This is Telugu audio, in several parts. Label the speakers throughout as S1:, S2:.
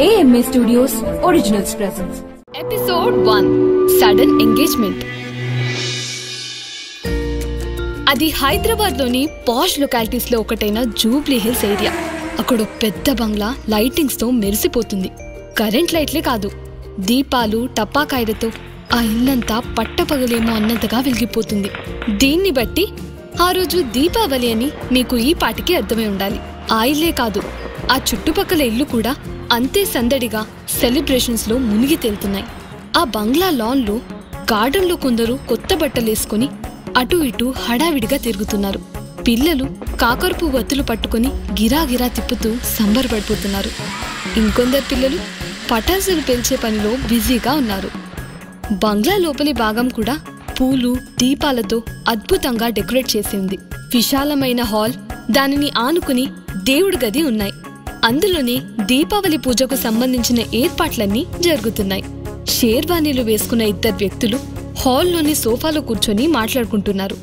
S1: AMA Studios Originals presents
S2: Episode 1 Sudden Engagement. అది హైదరాబాద్ లోని పాష్ లొకాలిటీస్ లో ఒకటైన జూబ్లీ హిల్స్ ఏరియా. అక్కడ పెద్ద బంగ్లా లైటింగ్స్ తో మెరిసిపోతుంది. కరెంట్ లైట్లే కాదు, దీపాలు టపాకాయలతో ఆ ఇల్లంతా పట్టపగలేమో అన్నంతగా వెలిగిపోతుంది. దీన్ని బట్టి ఆ రోజు దీపావళి అని మీకు ఈ పాటికి అర్థమై ఉండాలి. ఆ ఇల్లే కాదు, ఆ చుట్టుపక్కల ఇల్లు కూడా అంతే సందడిగా సెలబ్రేషన్స్ లో మునిగి తేలుతున్నాయి. ఆ బంగ్లా లాన్ లో గార్డెన్ లో కొందరు కొత్త బట్టలేసుకుని అటూ ఇటూ హడావిడిగా తిరుగుతున్నారు. పిల్లలు కాకరపు వత్తులు పట్టుకుని గిరాగిరా తిప్పుతూ సంబరపడిపోతున్నారు. ఇంకొందరు పిల్లలు పటాసులు పేల్చే పనిలో బిజీగా ఉన్నారు. బంగ్లా లోపలి భాగం కూడా పూలు దీపాలతో అద్భుతంగా డెకరేట్ చేసి ఉంది. విశాలమైన హాల్, దానిని ఆనుకుని దేవుడి గది ఉన్నాయి. అందులోనే దీపావళి పూజకు సంబంధించిన ఏర్పాట్లన్నీ జరుగుతున్నాయి. షేర్వానీలు వేసుకున్న ఇద్దరు వ్యక్తులు హాల్లోని సోఫాలో కూర్చొని మాట్లాడుకుంటున్నారు.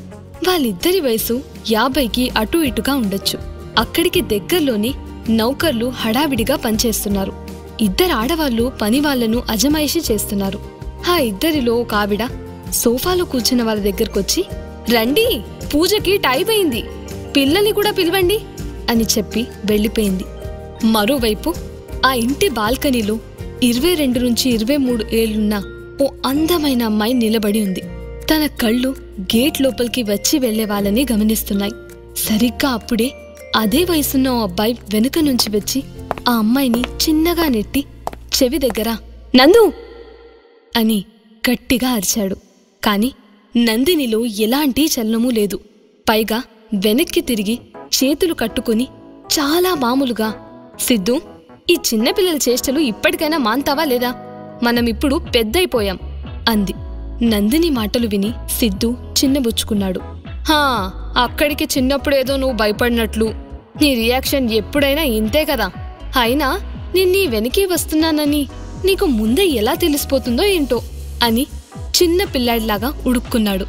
S2: వాళ్ళిద్దరి వయసు 50కి అటూ ఇటుగా ఉండొచ్చు. అక్కడికి దగ్గరలోని నౌకర్లు హడావిడిగా పనిచేస్తున్నారు. ఇద్దరు ఆడవాళ్లు పని వాళ్లను అజమాయిషీ చేస్తున్నారు. ఆ ఇద్దరిలో ఒక ఆవిడ సోఫాలో కూర్చున్న వాళ్ళ దగ్గరకొచ్చి, రండి, పూజకి టైం అయింది, పిల్లల్ని కూడా పిలవండి అని చెప్పి వెళ్లిపోయింది. మరోవైపు ఆ ఇంటి బాల్కనీలో 22 నుంచి 23 ఏళ్లున్న ఓ అందమైన అమ్మాయి నిలబడి ఉంది. తన కళ్ళు గేట్ లోపలికి వచ్చి వెళ్లే వాళ్ళని గమనిస్తున్నాయి. సరిగ్గా అప్పుడే అదే వయసున్న ఓ అబ్బాయి వెనుక నుంచి వచ్చి ఆ అమ్మాయిని చిన్నగా నెట్టి చెవి దగ్గర నందు అని గట్టిగా అరిచాడు. కాని నందినిలో ఎలాంటి చలనమూ లేదు. పైగా వెనక్కి తిరిగి చేతులు కట్టుకుని చాలా మామూలుగా, సిద్ధు, ఈ చిన్నపిల్లల చేష్టలు ఇప్పటికైనా మాన్తావా లేదా? మనమిప్పుడు పెద్దయిపోయాం అంది. నందిని మాటలు విని సిద్ధు చిన్నబుచ్చుకున్నాడు. హా, అక్కడికి చిన్నప్పుడేదో నువ్వు భయపడినట్లు నీ రియాక్షన్ ఎప్పుడైనా ఇంతే కదా. అయినా నిన్నీ వెనకే వస్తున్నానని నీకు ముందే ఎలా తెలిసిపోతుందో ఏంటో అని చిన్న పిల్లాడిలాగా ఉడుక్కున్నాడు.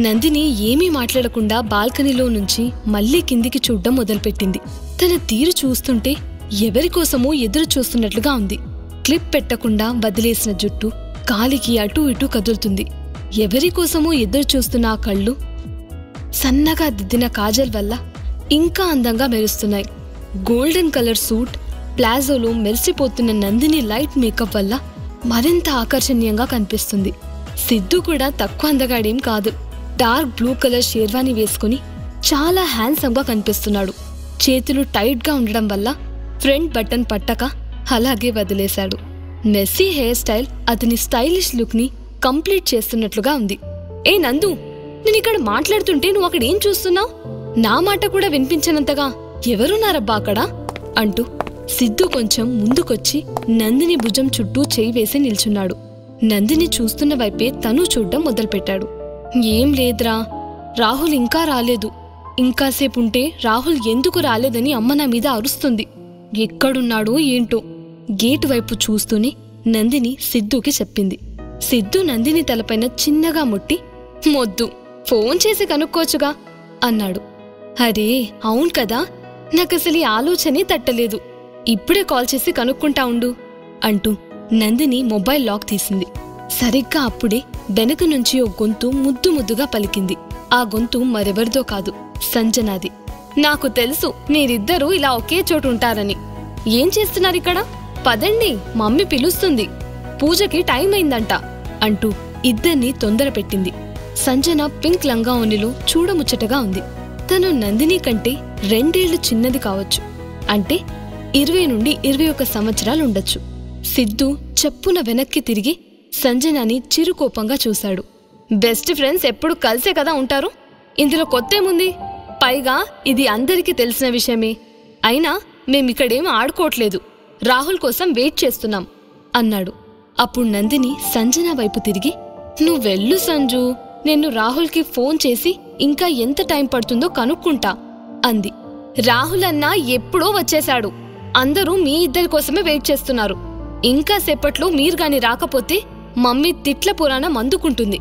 S2: నందిని ఏమీ మాట్లాడకుండా బాల్కనీలో నుంచి మళ్లీ కిందికి చూడ్డం మొదలుపెట్టింది. తన తీరు చూస్తుంటే ఎవరికోసమో ఎదురు చూస్తున్నట్లుగా ఉంది. క్లిప్ పెట్టకుండా వదిలేసిన జుట్టు గాలికి అటూ ఇటూ కదులుతుంది. ఎవరికోసమో ఎదురు చూస్తున్న ఆ కళ్ళు సన్నగా దిద్దిన కాజల్ వల్ల ఇంకా అందంగా మెరుస్తున్నాయి. గోల్డెన్ కలర్ సూట్, ప్లాజోలో మెరిసిపోతున్న నందిని లైట్ మేకప్ వల్ల మరింత ఆకర్షణీయంగా కనిపిస్తుంది. సిద్ధు కూడా తక్కువ అందగాడేం కాదు. డార్క్ బ్లూ కలర్ షేర్వానీ వేసుకుని చాలా హ్యాండ్సమ్ గా కనిపిస్తున్నాడు. చేతులు టైట్ గా ఉండడం వల్ల ఫ్రంట్ బటన్ పట్టక అలాగే వదిలేశాడు. మెస్సీ హెయిర్ స్టైల్ అతని స్టైలిష్ లుక్ ని కంప్లీట్ చేస్తున్నట్లుగా ఉంది. ఏ నందు, నేనిక్కడ మాట్లాడుతుంటే నువ్వు అక్కడేం చూస్తున్నావు? నా మాట కూడా వినిపించనంతగా ఎవరున్నారబ్బా అక్కడ అంటూ సిద్ధు కొంచెం ముందుకొచ్చి నందిని భుజం చుట్టూ చేయి వేసి నిల్చున్నాడు. నందిని చూస్తున్న వైపే తను చూడ్డం మొదలుపెట్టాడు. ఏం లేదురా, రాహుల్ ఇంకా రాలేదు. ఇంకాసేపుంటే రాహుల్ ఎందుకు రాలేదని అమ్మ నా మీద అరుస్తుంది. ఎక్కడున్నాడో ఏంటో గేటు వైపు చూస్తూనే నందిని సిద్ధుకి చెప్పింది. సిద్ధు నందిని తలపైన చిన్నగా ముట్టి, మొద్దు, ఫోన్ చేసి కనుక్కోవచ్చుగా అన్నాడు. అరే అవును కదా, నాకసలు ఈ ఆలోచనే తట్టలేదు. ఇప్పుడే కాల్ చేసి కనుక్కుంటా ఉండు అంటూ నందిని మొబైల్ లాక్ తీసింది. సరిగ్గా అప్పుడే వెనక నుంచి ఓ గొంతు ముద్దు ముద్దుగా పలికింది. ఆ గొంతు మరెవరిదో కాదు, సంజనాది. నాకు తెలుసు మీరిద్దరూ ఇలా ఒకే చోటు ఉంటారని. ఏం చేస్తున్నారిక్కడ? పదండి, మమ్మీ పిలుస్తుంది, పూజకి టైం అయిందంట అంటూ ఇద్దరినీ తొందర పెట్టింది. సంజన పింక్ లంగావోణిలో చూడముచ్చటగా ఉంది. తను నందిని కంటే 2 ఏళ్లు చిన్నది కావచ్చు. అంటే 20 నుండి 21 సంవత్సరాలుండొచ్చు. సిద్ధు చెప్పున వెనక్కి తిరిగి సంజనాని చిరుకోపంగా చూశాడు. బెస్ట్ ఫ్రెండ్స్ ఎప్పుడు కలిసే కదా ఉంటారు, ఇందులో కొత్తేముంది? పైగా ఇది అందరికీ తెలిసిన విషయమే. అయినా మేమిక్కడేం ఆడుకోవట్లేదు, రాహుల్ కోసం వెయిట్ చేస్తున్నాం అన్నాడు. అప్పుడు నందిని సంజన వైపు తిరిగి, నువ్వెళ్ళు సంజు, నేను రాహుల్కి ఫోన్ చేసి ఇంకా ఎంత టైం పడుతుందో కనుక్కుంటా అంది. రాహుల్ అన్నా ఎప్పుడో వచ్చేశాడు, అందరూ మీ ఇద్దరి కోసమే వెయిట్ చేస్తున్నారు. ఇంకా సేపట్లో మీరు గాని రాకపోతే మమ్మీ తిట్ల పురాణం అందుకుంటుంది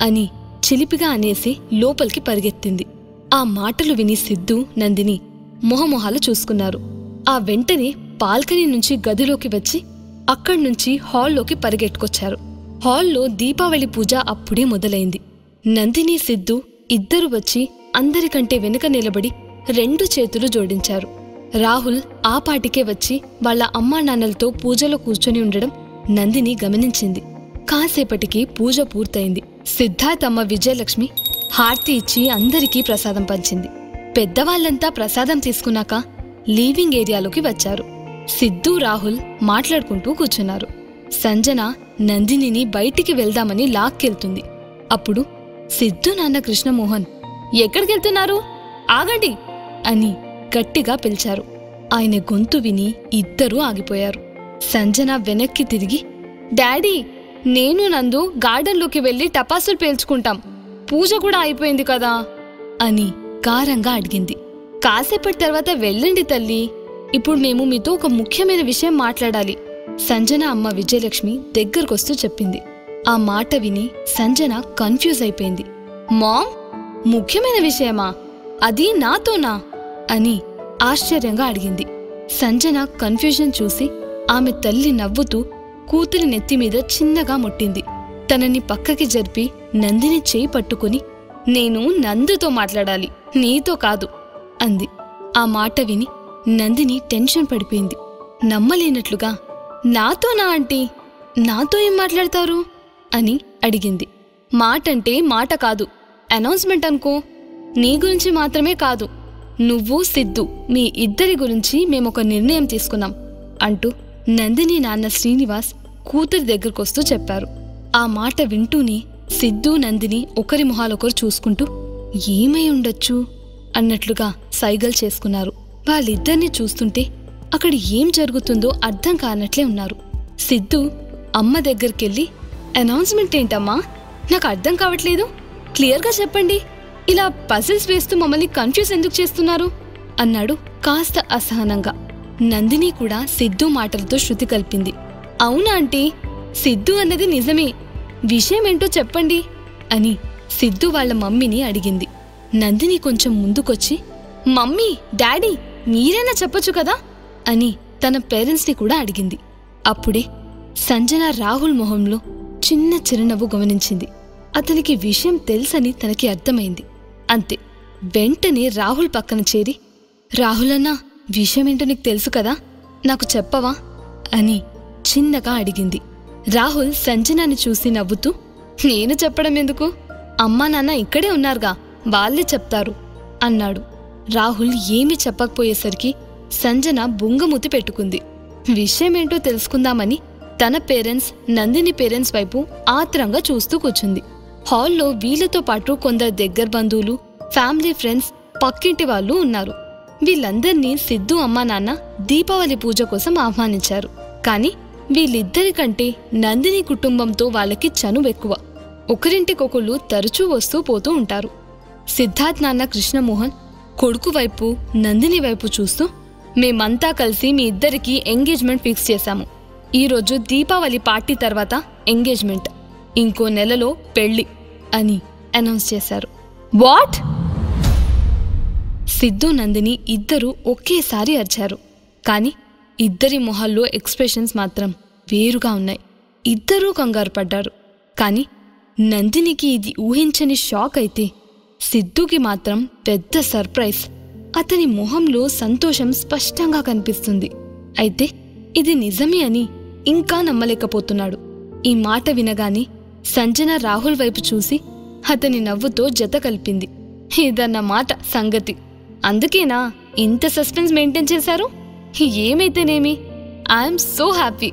S2: అని చిలిపిగా అనేసి లోపలికి పరిగెత్తింది. ఆ మాటలు విని సిద్ధు నందిని మొహమొహాలు చూసుకున్నారు. ఆ వెంటనే బాల్కనీ నుంచి గదిలోకి వచ్చి అక్కడ్నుంచి హాల్లోకి పరిగెట్టుకొచ్చారు. హాల్లో దీపావళి పూజ అప్పుడే మొదలైంది. నందిని సిద్ధు ఇద్దరు వచ్చి అందరికంటే వెనుక నిలబడి 2 చేతులు జోడించారు. రాహుల్ ఆ పాటికే వచ్చి వాళ్ల అమ్మానాన్నలతో పూజలో కూర్చొని ఉండడం నందిని గమనించింది. కాసేపటికి పూజ పూర్తయింది. సిద్ధార్థ్ అమ్మ విజయలక్ష్మి హారతి ఇచ్చి అందరికీ ప్రసాదం పంచింది. పెద్దవాళ్లంతా ప్రసాదం తీసుకున్నాక లీవింగ్ ఏరియాలోకి వచ్చారు. సిద్ధు రాహుల్ మాట్లాడుకుంటూ కూర్చున్నారు. సంజన నందినిని బయటికి వెళ్దామని లాక్కెళ్తుంది. అప్పుడు సిద్ధు నాన్న కృష్ణమోహన్ ఎక్కడికెళ్తున్నారు, ఆగండి అని గట్టిగా పిలిచారు. ఆయన గొంతు విని ఇద్దరూ ఆగిపోయారు. సంజన వెనక్కి తిరిగి, డాడీ, నేను నందు గార్డెన్లోకి వెళ్లి టపాసులు పేల్చుకుంటాం, పూజ కూడా అయిపోయింది కదా అని గారంగా అడిగింది. కాసేపటి తర్వాత వెళ్ళండి తల్లి, ఇప్పుడు మేము మీతో ఒక ముఖ్యమైన విషయం మాట్లాడాలి సంజన అమ్మ విజయలక్ష్మి దగ్గరకొస్తూ చెప్పింది. ఆ మాట విని సంజన కన్ఫ్యూజ్ అయిపోయింది. మామ్, ముఖ్యమైన విషయమా? అది నాతోనా అని ఆశ్చర్యంగా అడిగింది. సంజన కన్ఫ్యూజన్ చూసి ఆమె తల్లి నవ్వుతూ కూతురి నెత్తిమీద చిన్నగా ముట్టింది. తనని పక్కకి జరిపి నందిని చేయి పట్టుకుని, నేను నందుతో మాట్లాడాలి, నీతో కాదు అంది. ఆ మాట విని నందిని టెన్షన్ పడిపోయింది. నమ్మలేనట్లుగా, నాతోనా ఆంటీ? నాతో ఏం మాట్లాడతారు అని అడిగింది. మాటంటే మాట కాదు, అనౌన్స్మెంట్ అనుకో. నీ గురించి మాత్రమే కాదు, నువ్వు సిద్ధు మీ ఇద్దరి గురించి మేమొక నిర్ణయం తీసుకున్నాం అంటూ నందిని నాన్న శ్రీనివాస్ కూతురి దగ్గరకొస్తూ చెప్పారు. ఆ మాట వింటూనే సిద్ధు నందిని ఒకరి మొహాలొకరు చూసుకుంటూ ఏమై ఉండొచ్చు అన్నట్లుగా సైగలు చేసుకున్నారు. వాళ్ళిద్దరినీ చూస్తుంటే అక్కడ ఏం జరుగుతుందో అర్థం కానట్లే ఉన్నారు. సిద్ధు అమ్మ దగ్గరికెళ్ళి, అనౌన్స్మెంట్ ఏంటమ్మా, నాకు అర్థం కావట్లేదు, క్లియర్గా చెప్పండి, ఇలా పజిల్స్ వేస్తూ మమ్మల్ని కన్ఫ్యూజ్ ఎందుకు చేస్తున్నారు అన్నాడు కాస్త అసహనంగా. నందిని కూడా సిద్ధు మాటలతో శృతి కల్పింది. అవునా ఆంటీ, సిద్ధు అన్నది నిజమే, విషయమేంటో చెప్పండి అని సిద్ధు వాళ్ల మమ్మీని అడిగింది. నందిని కొంచెం ముందుకొచ్చి, మమ్మీ, డాడీ, మీరైనా చెప్పొచ్చు కదా అని తన పేరెంట్స్ని కూడా అడిగింది. అప్పుడే సంజన రాహుల్ మొహంలో చిన్న చిరునవ్వు గమనించింది. అతనికి విషయం తెలుసని తనకి అర్థమైంది. అంతే, వెంటనే రాహుల్ పక్కన చేరి, రాహుల్ అన్నా, విషయమేంటో నీకు తెలుసు కదా, నాకు చెప్పవా అని చిన్నగా అడిగింది. రాహుల్ సంజనాని చూసి నవ్వుతూ, నేను చెప్పడం ఎందుకు, అమ్మా నాన్న ఇక్కడే ఉన్నారుగా, వాళ్ళే చెప్తారు అన్నాడు. రాహుల్ ఏమీ చెప్పకపోయేసరికి సంజన బుంగమూతి పెట్టుకుంది. విషయమేంటో తెలుసుకుందామని తన పేరెంట్స్ నందిని పేరెంట్స్ వైపు ఆత్రంగా చూస్తూ కూర్చుంది. హాల్లో వీళ్లతో పాటు కొందరు దగ్గర బంధువులు, ఫ్యామిలీ ఫ్రెండ్స్, పక్కింటి వాళ్ళు ఉన్నారు. వీళ్ళందర్నీ సిద్ధు అమ్మా నాన్న దీపావళి పూజ కోసం ఆహ్వానించారు. కాని వీళ్ళిద్దరికంటే నందిని కుటుంబంతో వాళ్ళకి చనువెక్కువ. ఒకరింటికొకళ్ళు తరచూ వస్తూ పోతూ ఉంటారు. సిద్ధార్థ్ నాన్న కృష్ణమోహన్ కొడుకు వైపు నందిని వైపు చూస్తూ, మేమంతా కలిసి మీ ఇద్దరికీ ఎంగేజ్మెంట్ ఫిక్స్ చేశాము. ఈరోజు దీపావళి పార్టీ తర్వాత ఎంగేజ్మెంట్, ఇంకో నెలలో పెళ్లి అని అనౌన్స్ చేశారు. వాట్? సిద్ధు నందిని ఇద్దరూ ఒకేసారి అరిచారు. కాని ఇద్దరి మొహాల్లో ఎక్స్ప్రెషన్స్ మాత్రం వేరుగా ఉన్నాయి. ఇద్దరూ కంగారు పడ్డారు. కాని నందినికి ఇది ఊహించని షాక్ అయితే సిద్ధుకి మాత్రం పెద్ద సర్ప్రైజ్. అతని మొహంలో సంతోషం స్పష్టంగా కనిపిస్తుంది. అయితే ఇది నిజమే అని ఇంకా నమ్మలేకపోతున్నాడు. ఈ మాట వినగానే సంజన రాహుల్ వైపు చూసి అతని నవ్వుతో జత కలిపింది. ఇదన్నమాట సంగతి. అందుకేనా ఇంత సస్పెన్స్ మెయింటైన్ చేశారు? ఏమైతేనేమి, ఐఎమ్ సో హ్యాపీ,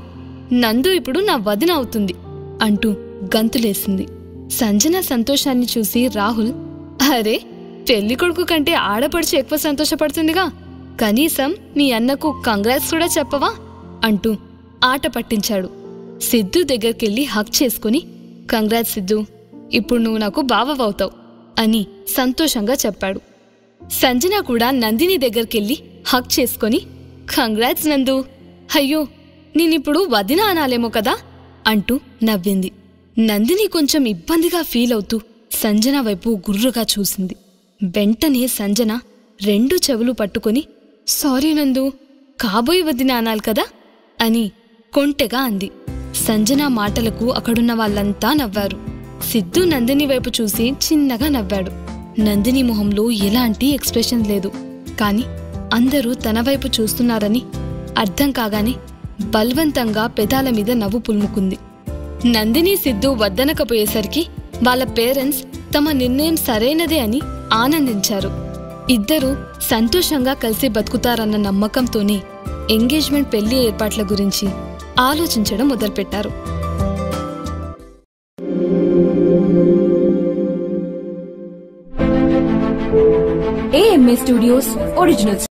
S2: నందు ఇప్పుడు నా వదిన అవుతుంది అంటూ గంతులేసింది. సంజన సంతోషాన్ని చూసి రాహుల్, అరే, పెళ్లికొడుకు కంటే ఆడపడుచు ఎక్కువ సంతోషపడుతుందిగా, కనీసం మీ అన్నకు కంగ్రాట్స్ కూడా చెప్పవా అంటూ ఆట పట్టించాడు. సిద్ధు దగ్గరికెళ్ళి హక్ చేసుకుని, కంగ్రాట్స్ సిద్ధు, ఇప్పుడు నువ్వు నాకు బావవుతావు అని సంతోషంగా చెప్పాడు. సంజన కూడా నందిని దగ్గరికెళ్ళి హక్ చేసుకుని, కంగ్రాట్స్ నందు, అయ్యో నేనిప్పుడు వదిన అనాలేమో కదా అంటూ నవ్వింది. నందిని కొంచెం ఇబ్బందిగా ఫీల్ అవుతూ సంజన వైపు గుర్రుగా చూసింది. వెంటనే సంజన 2 చెవులు పట్టుకుని, సారీ నందు, కాబోయే వదిన అనాలి కదా అని కొంటెగా అంది. సంజన మాటలకు అక్కడున్న వాళ్ళంతా నవ్వారు. సిద్ధు నందిని వైపు చూసి చిన్నగా నవ్వాడు. నందిని మొహంలో ఎలాంటి ఎక్స్ప్రెషన్ లేదు. కాని అందరూ తన వైపు చూస్తున్నారని అర్థం కాగానే బలవంతంగా పెదాల మీద నవ్వు పులుముకుంది. నందిని సిద్ధు వద్దనకపోయేసరికి వాళ్ళ పేరెంట్స్ తమ నిర్ణయం సరైనదే అని ఆనందించారు. ఇద్దరూ సంతోషంగా కలిసి బతుకుతారన్న నమ్మకంతోనే ఎంగేజ్మెంట్ పెళ్లి ఏర్పాట్ల గురించి ఆలోచించడం మొదలుపెట్టారు.
S1: AMA Studios Originals